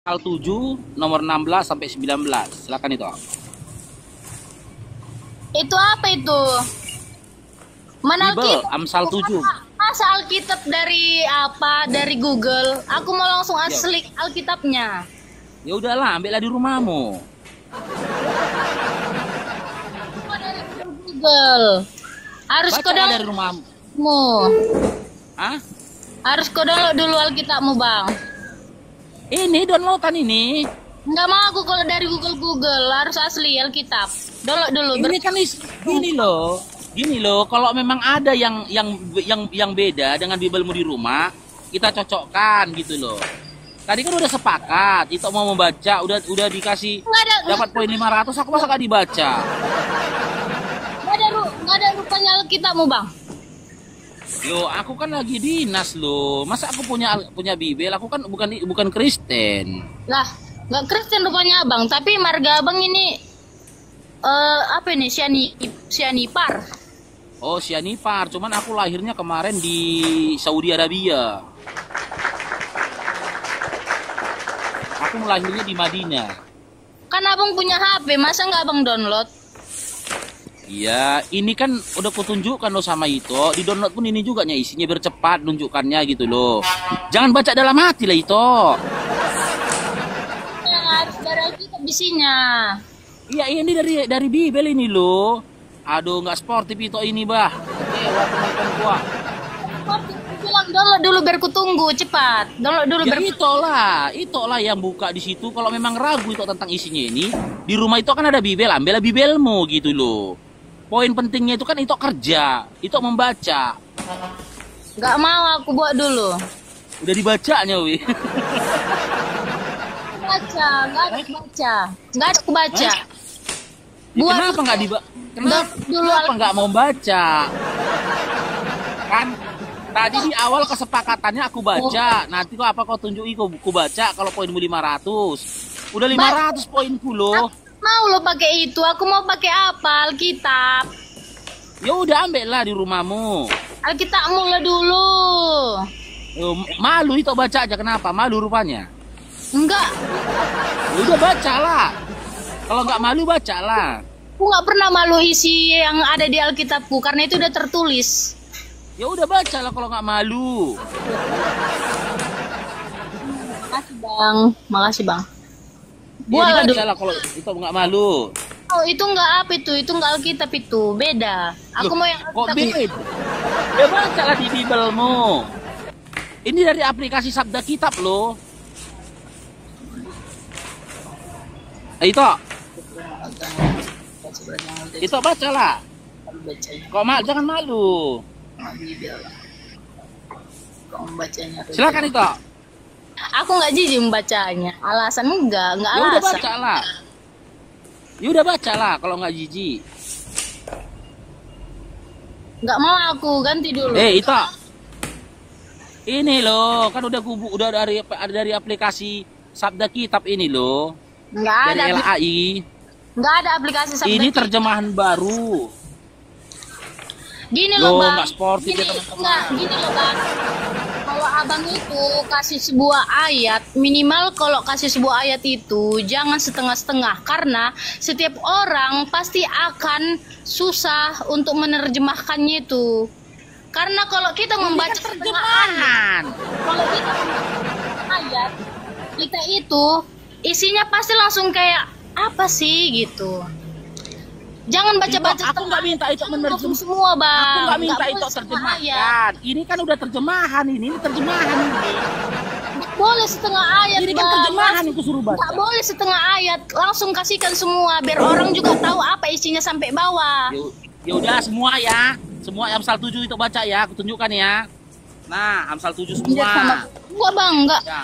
Pasal 7 nomor 16 sampai 19. Silakan itu. Itu apa itu? Mana Bible, Alkitab? Amsal 7. Masa Alkitab dari apa? Dari Google. Aku mau langsung asli Alkitabnya. Ya udahlah, ambillah di rumahmu. Oh, dari Google. Harus kau Baca dari download. rumahmu. Hah? Harus kau download dulu Alkitabmu, Bang. Ini downloadan ini. Nggak mau aku kalau dari Google. Harus asli Alkitab. Download dulu. Ini kan gini loh. Gini loh, kalau memang ada yang beda dengan Bibelmu di rumah, kita cocokkan gitu loh. Tadi kan udah sepakat, itu mau membaca, udah dikasih dapat poin 500, aku masa gak dibaca? Nggak ada rupanya Alkitabmu, Bang. Yo, aku kan lagi dinas loh. Masa aku punya Bibel? Aku kan bukan Kristen. Lah, nggak Kristen rupanya Abang, tapi marga Abang ini apa ini? Sianipar. Oh, Sianipar. Cuman aku lahirnya kemarin di Saudi Arabia. Aku lahirnya di Madinah. Kan Abang punya HP, masa nggak Abang download? Iya, ini kan udah kutunjukkan loh sama itu. Di download pun ini juga nya isinya bercepat nunjukkannya gitu loh. Jangan baca dalam hati lah itu. Yang harus dari Alkitab isinya. Iya, ini dari Bibel ini loh. Aduh, nggak sportif itu ini, bah. Teman-teman gua. Aku bilang download dulu biar ku tunggu, cepat. Download dulu Ya biar itulah yang buka di situ. Kalau memang ragu itu tentang isinya ini, di rumah itu kan ada Bibel, ambillah Bibelmu gitu loh. Poin pentingnya itu kan itu kerja, itu membaca. nggak mau aku buat dulu. Udah dibacanya, wi. Baca, nggak ada aku baca. Nggak ada aku baca. Ya, Buat kenapa nggak dibaca? dulu Kenapa nggak mau baca? Kan tadi di awal kesepakatannya aku baca. Nanti kok apa kau tunjuki ku baca kalau poinmu 500. Udah 500 poinku loh. Mau lo pakai itu, aku mau pakai apa? Alkitab. Ya udah ambillah di rumahmu. Alkitab mula dulu. Malu itu baca aja, kenapa? Malu rupanya. Enggak, Ya udah bacalah. Kalau nggak malu bacalah. aku nggak pernah malu isi yang ada di Alkitabku karena itu udah tertulis. Ya udah bacalah kalau nggak malu. Makasih Bang, makasih Bang. Ya Buat dibacalah kalau itu nggak malu. Oh itu nggak apa itu nggak Alkitab itu beda. Aku Loh, mau yang kok Alkitab. beda? Ya bacalah di Bibelmu. Ini dari aplikasi Sabda Kitab loh. Itu bacalah. Kok jangan malu. Silakan itu. Aku nggak jijik membacanya. Alasan enggak Ya udah alasan. bacalah. Ya udah bacalah kalau nggak jijik. Nggak mau aku ganti dulu. Itu. Ini loh, kan udah dari aplikasi Sabda Kitab ini loh. Nggak ada. Dari LAI. Nggak ada aplikasi Sabda Ini Kitab. terjemahan baru. Gini loh Loh, Bang. nggak sportif ya, teman-teman. Gini loh Bang. Kalau abang itu kasih sebuah ayat, minimal kalau kasih sebuah ayat itu jangan setengah-setengah karena setiap orang pasti akan susah untuk menerjemahkannya itu. Karena kalau kita membaca Kan setengah ayat, terjemahan. kalau kita membaca ayat, kita itu isinya pasti langsung kayak apa sih gitu. Jangan baca-baca. Aku nggak minta itu menerjemahkan semua Bang. Aku nggak minta boleh itu setengah ayat. terjemahkan. Ini kan udah terjemahan ini terjemahan ini. Boleh setengah ayat. Ini kan Bang. terjemahan itu suruh baca. Nggak boleh setengah ayat, langsung kasihkan semua biar orang juga tahu apa isinya sampai bawah. Ya udah semua ya. Semua Amsal 7 itu baca ya, aku tunjukkan ya. Nah, Amsal 7 semua. Enggak Bang, enggak. Ya.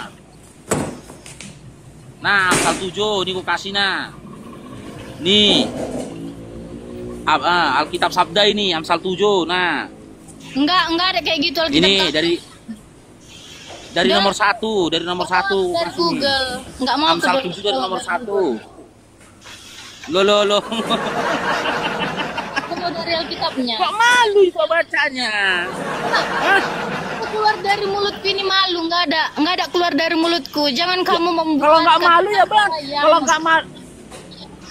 Nah, Amsal 7 ini aku kasih nah. Nih. Alkitab Sabda ini Amsal 7. Nah. Enggak ada kayak gitu Alkitab. Ini dari nomor 1, dari nomor 1 dari Google. Enggak mau Amsal 7 dari nomor 1. Loh. Aku mau dari Alkitabnya. Kok malu itu bacanya? Hah? Aku keluar dari mulutku ini malu, nggak ada keluar dari mulutku. Jangan kamu membuat. Kalau nggak malu ya bang, yang-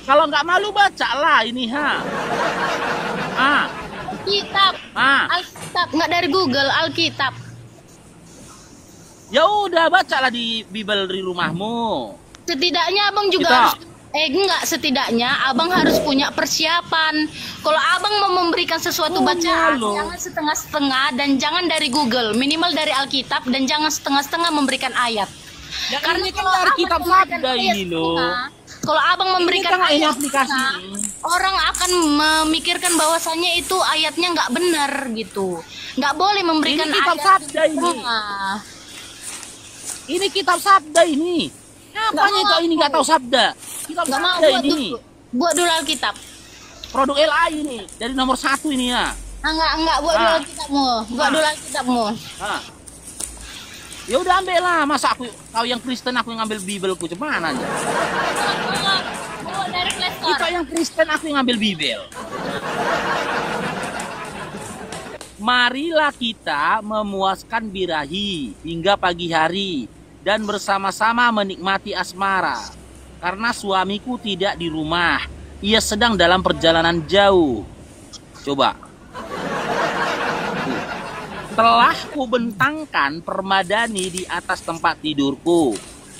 kalau nggak malu baca lah ini ha. Kitab, Alkitab, nggak dari Google, Alkitab. Ya udah bacalah di Bible di rumahmu. Setidaknya abang juga Kita. harus, enggak, setidaknya abang harus punya persiapan. Kalau abang mau memberikan sesuatu bacaan, loh. jangan setengah-setengah dan jangan dari Google, minimal dari Alkitab, dan jangan setengah-setengah memberikan ayat. Ya, Karena ini kan kalau dari abang kitab memberikan sabda ayat ini loh. setengah, kalau abang memberikan kan ini ayat aplikasi setengah, ini. orang akan memikirkan bahwasannya itu ayatnya nggak benar gitu. Nggak boleh memberikan Ini kitab ayat sabda ini. setengah. Ini kitab sabda ini. Apanya mau kau ini nggak tahu sabda? Kitab Nggak mau sabda buat ini. dulu. Buat dulu Alkitab. Produk LA ini dari nomor 1 ini ya. Enggak, buat dulu Alkitabmu. Buat dulu Alkitabmu. Ya udah ambil lah, masa kau yang Kristen aku yang ngambil Bibelku, cuman aja. Bawa dari Play Store. Kita yang Kristen aku yang ngambil Bibel. Marilah kita memuaskan birahi hingga pagi hari dan bersama-sama menikmati asmara. Karena suamiku tidak di rumah, ia sedang dalam perjalanan jauh. Coba. Telah kubentangkan permadani di atas tempat tidurku.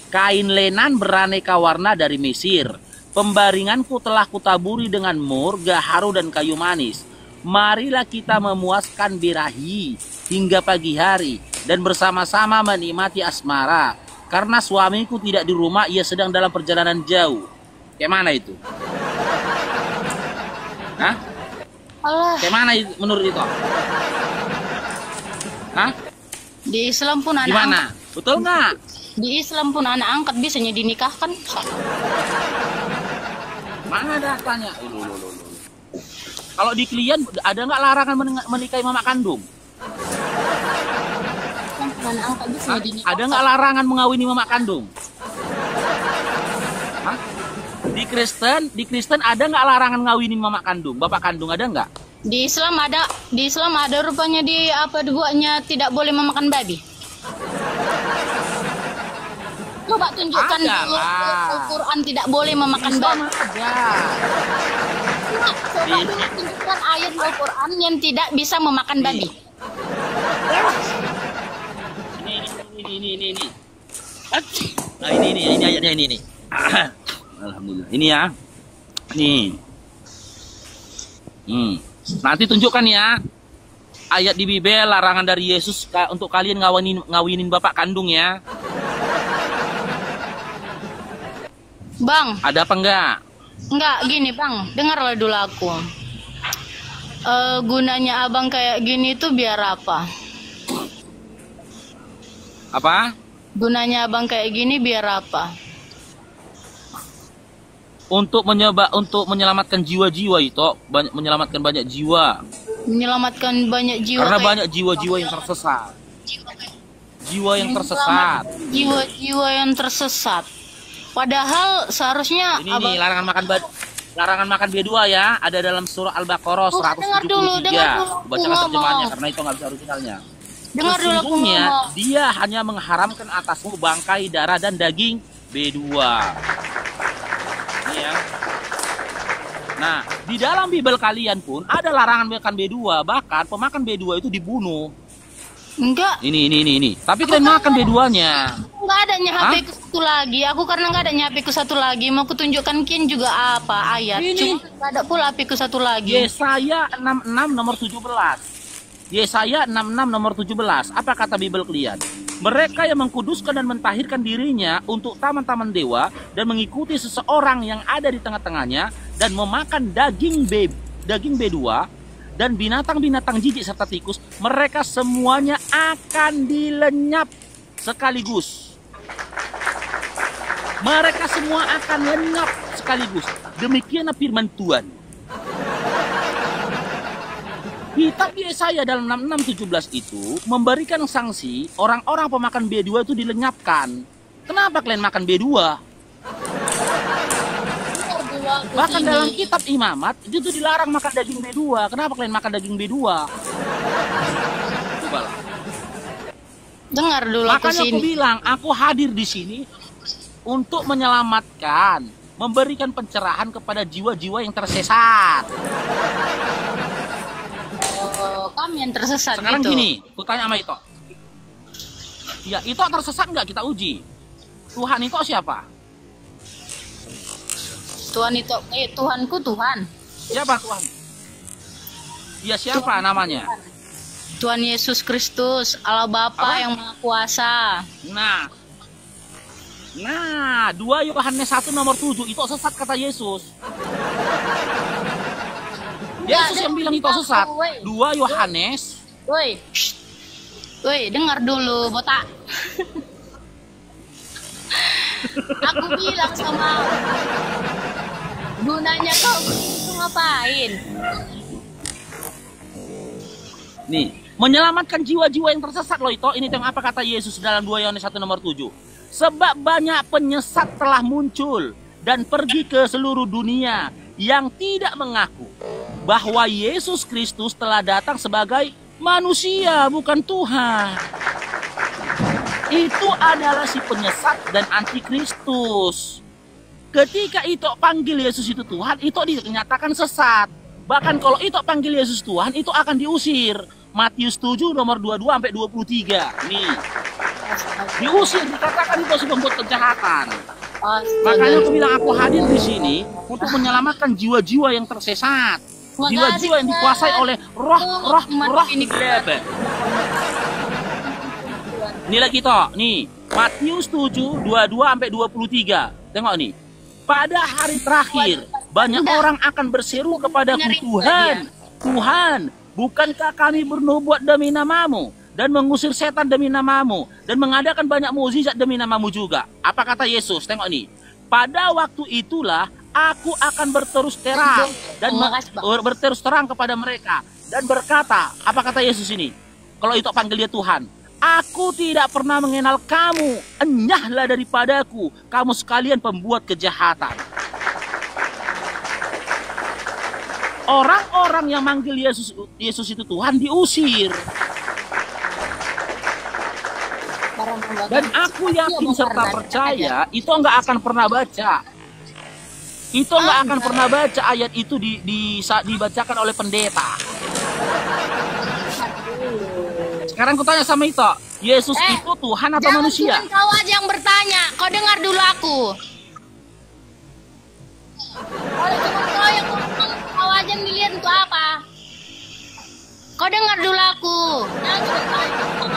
Kain lenan beraneka warna dari Mesir. Pembaringanku telah kutaburi dengan mur, gaharu dan kayu manis. Marilah kita memuaskan birahi hingga pagi hari dan bersama-sama menikmati asmara. Karena suamiku tidak di rumah, ia sedang dalam perjalanan jauh. Kayak mana itu? Hah? Allah, Kayak mana menurut itu? Hah? di Islam pun anak Gimana? angkat, Betul nggak? di Islam pun anak angkat bisanya dinikahkan. Mana datanya? Kalau di klien ada nggak larangan menikahi mama kandung? Islam pun anak angkat bisanya dinikahkan. Ada nggak larangan mengawini mama kandung? Hah? Di Kristen ada nggak larangan ngawinin mama kandung, bapak kandung ada nggak? Di Islam ada rupanya di apa dibuatnya tidak boleh memakan babi. Coba tunjukkan Ada dulu lah. Al-Quran tidak boleh memakan babi. Ada. Coba dulu tunjukkan ayat Al-Quran yang tidak bisa memakan babi. Ini. Nah, ini ayatnya ini. Alhamdulillah. Ini ya. Nih. Nanti tunjukkan ya. Ayat di Bibel larangan dari Yesus untuk kalian ngawinin bapak kandung ya. Bang, Ada apa enggak? enggak gini bang, dengarlah dulu aku. Gunanya abang kayak gini tuh biar apa? Apa? Gunanya abang kayak gini biar apa? Untuk menyelamatkan jiwa-jiwa itu, menyelamatkan banyak jiwa. Menyelamatkan banyak jiwa. Karena kayak- banyak jiwa-jiwa yang tersesat. Jiwa yang tersesat. Jiwa-jiwa yang tersesat. Padahal seharusnya Ini nih larangan makan B2 ya, ada dalam surah Al-Baqarah Oh, dengar 173. dulu, Bacakan aku terjemahannya ngomong. karena itu nggak bisa originalnya. dengar dulu aku Sesungguhnya ngomong. dia hanya mengharamkan atasmu bangkai, darah dan daging B2. Ini ya. Nah, di dalam Bible kalian pun ada larangan makan B2, bahkan pemakan B2 itu dibunuh. Enggak, Ini. Tapi kalian makan B2-nya. enggak adanya HP ku satu lagi. Aku karena enggak adanya HP ku satu lagi, mau kutunjukkan Kin juga apa ayat. Ini. Cuma enggak ada pula HP ku satu lagi. Yesaya 66 nomor 17. Yesaya 66 nomor 17. Apa kata Bible kalian? Mereka yang mengkuduskan dan mentahirkan dirinya untuk taman-taman dewa dan mengikuti seseorang yang ada di tengah-tengahnya dan memakan daging B2 dan binatang-binatang jijik serta tikus, mereka semuanya akan dilenyap sekaligus. Mereka semua akan lenyap sekaligus. Demikianlah firman Tuhan. Kitab Yesaya dalam 66:17 itu memberikan sanksi orang-orang pemakan B2 itu dilenyapkan. Kenapa kalian makan B2? Dengar dulu aku Bahkan sini. dalam kitab imamat itu tuh dilarang makan daging B2. Kenapa kalian makan daging B2? Coba lah. Dengar dulu aku Makanya aku sini. bilang, aku hadir di sini untuk menyelamatkan, memberikan pencerahan kepada jiwa-jiwa yang tersesat. Oh, kami yang tersesat Sekarang gitu. gini, aku tanya sama Ito. Ya, Ito tersesat nggak? Kita uji. Tuhan Ito siapa? Tuhanku Tuhan. Siapa Tuhan? Ya siapa namanya? Tuhan Yesus Kristus, Allah Bapa Apa? yang Maha Kuasa. Nah, 2 Yohanes 1 nomor 7 itu sesat kata Yesus. Yesus yang bilang itu sesat. 2 Yohanes. Woi, woi, dengar dulu, botak. Aku bilang sama gunanya kau itu ngapain? Nih, menyelamatkan jiwa-jiwa yang tersesat loh itu. Ini yang apa kata Yesus dalam 2 Yohanes 1 nomor 7. Sebab banyak penyesat telah muncul dan pergi ke seluruh dunia yang tidak mengaku bahwa Yesus Kristus telah datang sebagai manusia, bukan Tuhan. Itu adalah si penyesat dan antikristus. Ketika itu panggil Yesus itu Tuhan, itu dinyatakan sesat. Bahkan kalau itu panggil Yesus Tuhan, itu akan diusir. Matius 7 nomor 22 sampai 23. Nih. Diusir, dikatakan itu sudah membuat kejahatan. Makanya aku bilang aku hadir di sini untuk menyelamatkan jiwa-jiwa yang tersesat. Jiwa-jiwa yang dikuasai oleh roh ini gelap. Ini lagi toh, nih. Matius 7 22 sampai 23. Tengok nih. Pada hari terakhir banyak orang akan berseru kepadaku, Tuhan, Tuhan, bukankah kami bernubuat demi namamu dan mengusir setan demi namamu dan mengadakan banyak mukjizat demi namamu juga? Apa kata Yesus? Tengok nih. Pada waktu itulah aku akan berterus terang dan berterus terang kepada mereka dan berkata, apa kata Yesus ini? Kalau itu panggil dia Tuhan. Aku tidak pernah mengenal kamu, enyahlah daripadaku, kamu sekalian pembuat kejahatan. Orang-orang yang manggil Yesus itu Tuhan diusir. Dan aku yakin serta percaya itu nggak akan pernah baca. Itu nggak akan pernah baca ayat itu dibacakan oleh pendeta. Sekarang aku tanya sama Ito, Yesus itu Tuhan atau manusia? Jangan kau aja yang bertanya, kau dengar dulu aku. Kalau cuma kau yang ngomong, kau aja yang dilihat untuk apa? Kau dengar dulu aku. Jangan cuma kau.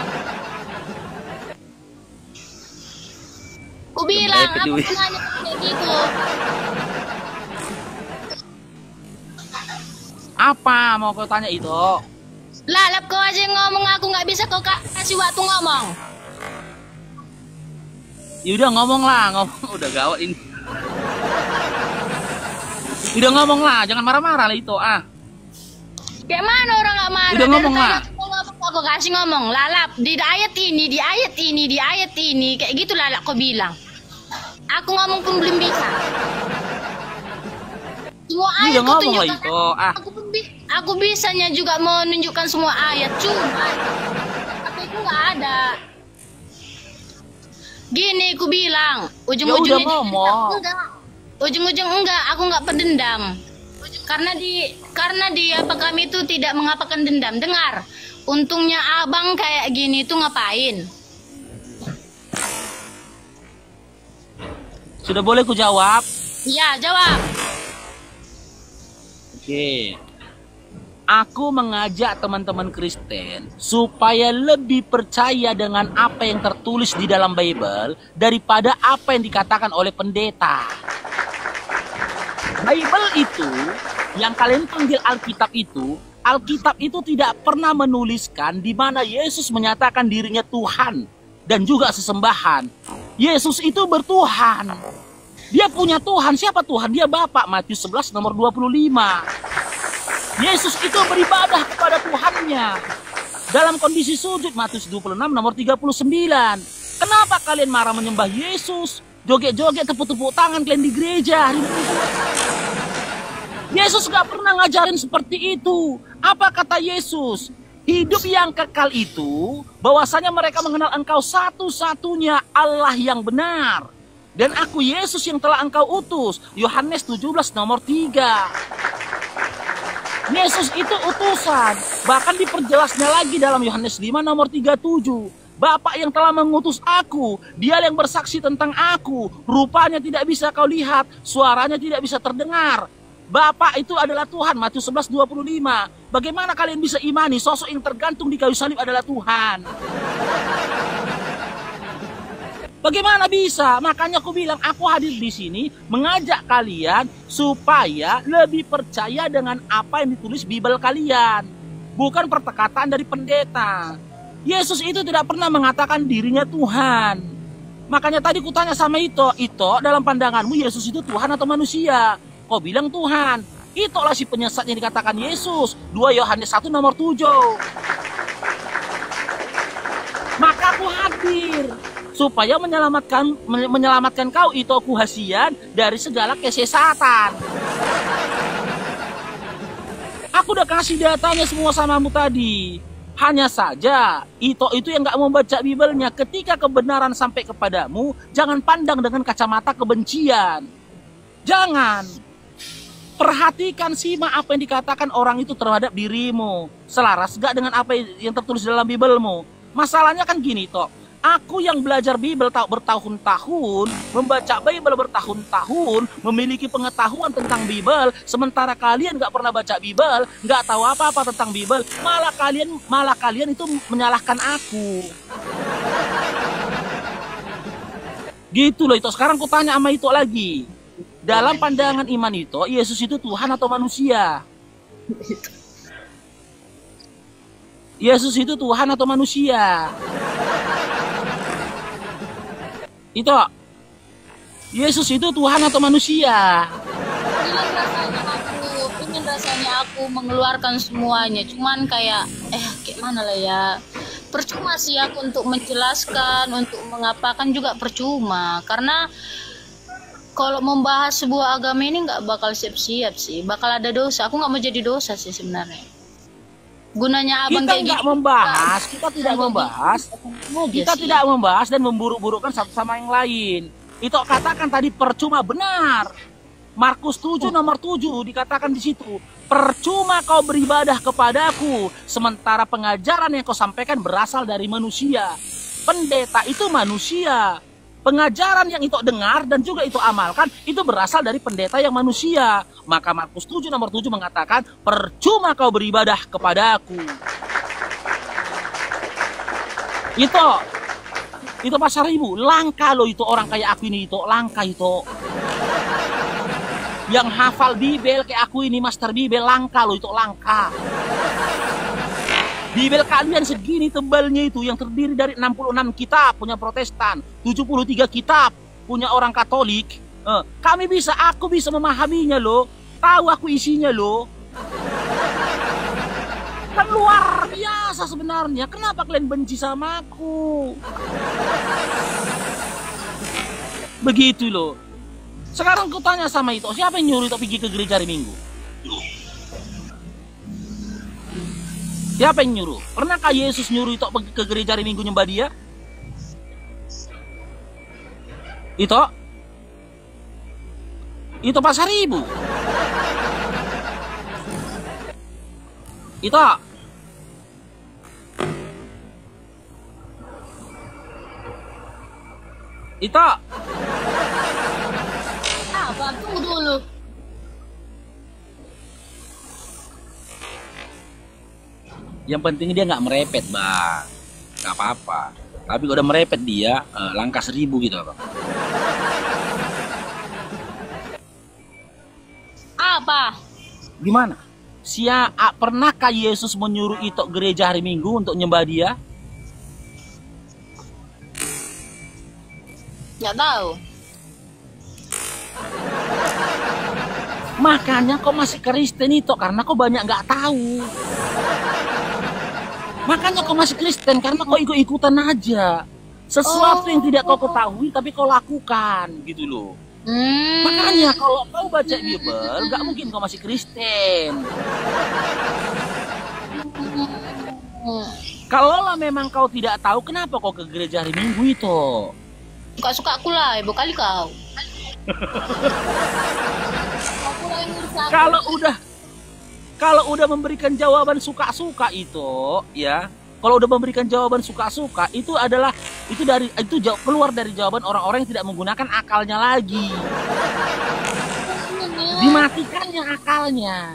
Ku bilang, apa gunanya kayak gitu? Apa mau kau tanya itu? Lalap kau aja yang ngomong, aku nggak bisa kau kasih waktu ngomong. Ya udah ngomong lah, ngomong udah gawat ini. Udah ngomong lah, jangan marah-marah lah itu Kayak mana orang nggak marah? Udah ngomong lah. Aku kasih ngomong, lalap di ayat ini, di ayat ini, di ayat ini, kayak gitu lalap kau bilang. Aku ngomong pun belum bisa. Semua ayat udah kau ngomong lah tunjukkan. itu. Aku bisanya juga menunjukkan semua ayat, cuma tapi itu nggak ada. Gini aku bilang, ujung-ujungnya ya ngomong. Ujung-ujung enggak, aku nggak pendendam. Karena di apa kami itu tidak mengapakan dendam. Dengar, untungnya abang kayak gini tuh ngapain? Sudah boleh ku jawab? Iya, jawab. Oke. Aku mengajak teman-teman Kristen supaya lebih percaya dengan apa yang tertulis di dalam Bible daripada apa yang dikatakan oleh pendeta. Bible itu, yang kalian panggil Alkitab itu tidak pernah menuliskan di mana Yesus menyatakan dirinya Tuhan dan juga sesembahan. Yesus itu bertuhan. Dia punya Tuhan. Siapa Tuhan? Dia Bapa. Matius 11 nomor 25. Yesus itu beribadah kepada Tuhannya dalam kondisi sujud. Matius 26 nomor 39. Kenapa kalian marah menyembah Yesus? Joget-joget, tepuk-tepuk tangan kalian di gereja. Yesus gak pernah ngajarin seperti itu. Apa kata Yesus? Hidup yang kekal itu bahwasanya mereka mengenal engkau satu-satunya Allah yang benar. Dan aku Yesus yang telah engkau utus. Yohanes 17 nomor 3. Yesus itu utusan. Bahkan diperjelasnya lagi dalam Yohanes 5 nomor 37. Bapa yang telah mengutus aku, dia yang bersaksi tentang aku. Rupanya tidak bisa kau lihat, suaranya tidak bisa terdengar. Bapa itu adalah Tuhan, Matius 11:25. Bagaimana kalian bisa imani sosok yang tergantung di kayu salib adalah Tuhan? Bagaimana bisa? Makanya aku bilang aku hadir di sini mengajak kalian supaya lebih percaya dengan apa yang ditulis Bible kalian. Bukan perkataan dari pendeta. Yesus itu tidak pernah mengatakan dirinya Tuhan. Makanya tadi kutanya sama Ito, dalam pandanganmu Yesus itu Tuhan atau manusia? Kau bilang Tuhan. Itulah si penyesat yang dikatakan Yesus. 2 Yohanes 1 nomor 7. Maka aku hadir supaya menyelamatkan kau itu kuhasian dari segala kesesatan. Aku udah kasih datanya semua samamu tadi. Hanya saja itu yang nggak membaca Biblenya. Ketika kebenaran sampai kepadamu, jangan pandang dengan kacamata kebencian. Jangan. Perhatikan, simak apa yang dikatakan orang itu terhadap dirimu. Selaras gak dengan apa yang tertulis dalam Biblemu? Masalahnya kan gini toh. Aku yang belajar Bible bertahun-tahun, membaca Bible bertahun-tahun, memiliki pengetahuan tentang Bible, sementara kalian nggak pernah baca Bible, nggak tahu apa-apa tentang Bible, malah kalian itu menyalahkan aku. Gitu loh itu. Sekarang ku tanya sama itu lagi. Dalam pandangan iman itu, Yesus itu Tuhan atau manusia? Yesus itu Tuhan atau manusia? Itu Yesus itu Tuhan atau manusia? Ingin rasanya aku mengeluarkan semuanya, cuman kayak mana lah ya, percuma sih aku untuk menjelaskan, untuk mengapakan juga percuma, karena kalau membahas sebuah agama ini nggak bakal siap-siap sih, bakal ada dosa. Aku nggak mau jadi dosa sih sebenarnya. Gunanya abang kayak kita tidak membahas dan memburuk-burukkan satu sama yang lain. Itu katakan tadi percuma, benar. Markus 7 nomor 7 dikatakan di situ, percuma kau beribadah kepadaku sementara pengajaran yang kau sampaikan berasal dari manusia. Pendeta itu manusia. Pengajaran yang itu dengar dan juga itu amalkan itu berasal dari pendeta yang manusia. Maka Markus 7 nomor 7 mengatakan percuma kau beribadah kepadaku. Itu pasar ibu. Langka loh itu orang kayak aku ini, itu langka itu. Yang hafal Bible kayak aku ini, master Bible, langka loh itu, langka. Bible kalian segini tebalnya itu, yang terdiri dari 66 kitab punya Protestan, 73 kitab punya orang Katolik. Aku bisa memahaminya loh, tahu aku isinya loh. Kan luar biasa sebenarnya. Kenapa kalian benci sama aku? Begitu loh. Sekarang aku tanya sama itu, siapa yang nyuruh itu pergi ke gereja hari Minggu? Siapa yang nyuruh? Pernahkah Yesus nyuruh itu pergi ke gereja hari Minggu nyembah dia? Itu pasar ibu. Itu tunggu dulu. Yang penting dia nggak merepet, bang. Nggak apa-apa. Tapi kalau udah merepet dia, langkah 1000 gitu, bang. Apa? Gimana? Pernahkah Yesus menyuruh itu gereja hari Minggu untuk nyembah dia? Nggak tahu. Makanya kau masih Kristen itu karena kau banyak nggak tahu. Makanya kau masih Kristen karena kau ikut-ikutan aja. Sesuatu yang tidak kau ketahui tapi kau lakukan gitu loh. Makanya kalau kau baca Bible, nggak mungkin kau masih Kristen. Kalaulah memang kau tidak tahu, kenapa kau ke gereja hari Minggu itu? Suka-suka aku lah, ibu kali kau. Kalau udah memberikan jawaban suka-suka itu, ya. Kalau udah memberikan jawaban suka-suka, itu keluar dari jawaban orang-orang yang tidak menggunakan akalnya lagi. Dimatikannya akalnya.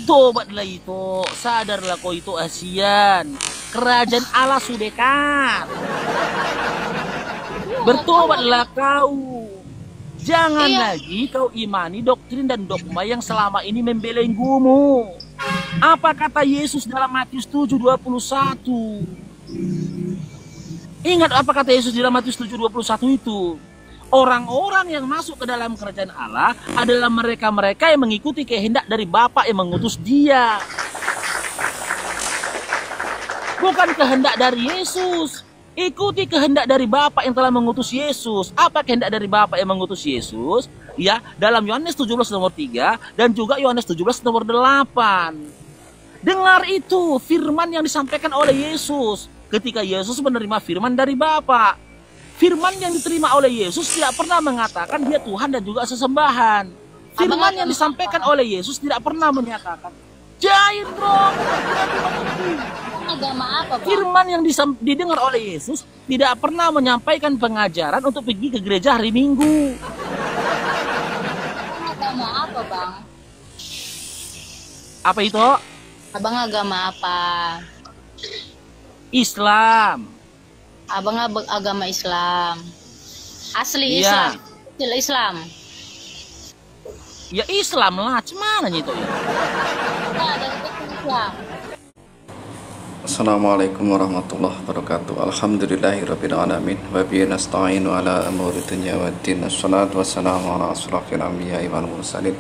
Tobatlah itu, sadarlah kau itu Asian. Kerajaan Allah sudah dekat. Bertobatlah kau. Jangan lagi kau imani doktrin dan dogma yang selama ini membelenggumu. Apa kata Yesus dalam Matius 7:21? Ingat apa kata Yesus dalam Matius 7:21 itu? Orang-orang yang masuk ke dalam kerajaan Allah adalah mereka-mereka yang mengikuti kehendak dari Bapa yang mengutus dia. Bukan kehendak dari Yesus. Ikuti kehendak dari Bapa yang telah mengutus Yesus. Apa kehendak dari Bapa yang mengutus Yesus? Ya, dalam Yohanes 17 nomor 3 dan juga Yohanes 17 nomor 8. Dengar itu firman yang disampaikan oleh Yesus ketika Yesus menerima firman dari Bapa. Firman yang diterima oleh Yesus tidak pernah mengatakan dia Tuhan dan juga sesembahan. Firman yang disampaikan oleh Yesus tidak pernah menyatakan jahit dong. Agama apa, Bang? Firman yang didengar oleh Yesus tidak pernah menyampaikan pengajaran untuk pergi ke gereja hari Minggu. Agama apa, Bang? Apa itu? Abang agama apa? Islam. Abang agama Islam. Asli Iya. Islam. Asli Islam. Ya Islam lah, cuman itu ya. Assalamualaikum warahmatullahi wabarakatuh. Alhamdulillahirabbil alamin wa bihi nasta'inu ala umuri dunya waddin. Wassalatu wassalamu ala asyrafil anbiya'i wal mursalin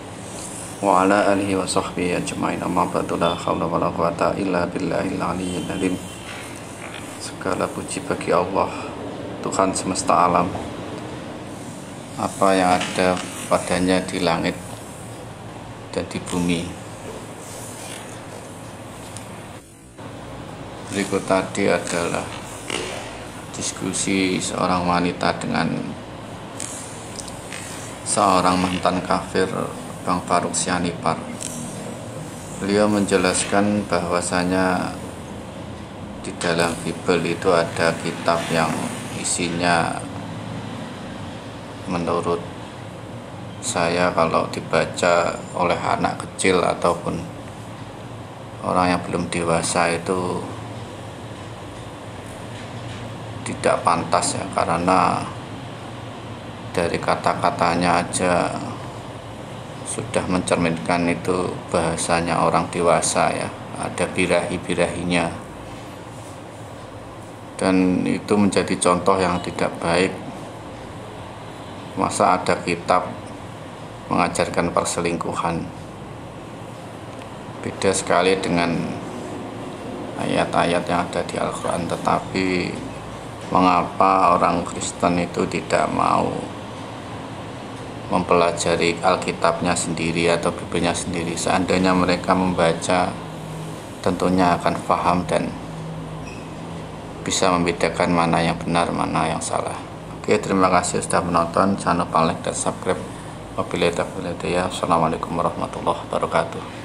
wa ala alihi wa sahbihi ajma'in. Amma ba'du, la haula wala quwata illa billahil aliyyil azim. Segala puji bagi Allah, Tuhan semesta alam. Apa yang ada padanya di langit dan di bumi. Berikut tadi adalah diskusi seorang wanita dengan seorang mantan kafir, Bang Faruk Sianipar. Beliau menjelaskan bahwasanya di dalam Bible itu ada kitab yang isinya menurut saya kalau dibaca oleh anak kecil ataupun orang yang belum dewasa itu tidak pantas ya, karena dari kata-katanya aja sudah mencerminkan itu bahasanya orang dewasa ya, ada birahi-birahinya, dan itu menjadi contoh yang tidak baik. Masa ada kitab mengajarkan perselingkuhan? Beda sekali dengan ayat-ayat yang ada di Al-Quran. Tetapi mengapa orang Kristen itu tidak mau mempelajari Alkitabnya sendiri atau Bibelnya sendiri? Seandainya mereka membaca, tentunya akan paham dan bisa membedakan mana yang benar, mana yang salah. Oke, terima kasih sudah menonton. Jangan lupa like dan subscribe. Wabillahi taufiq wal hidayah. Assalamualaikum warahmatullahi wabarakatuh.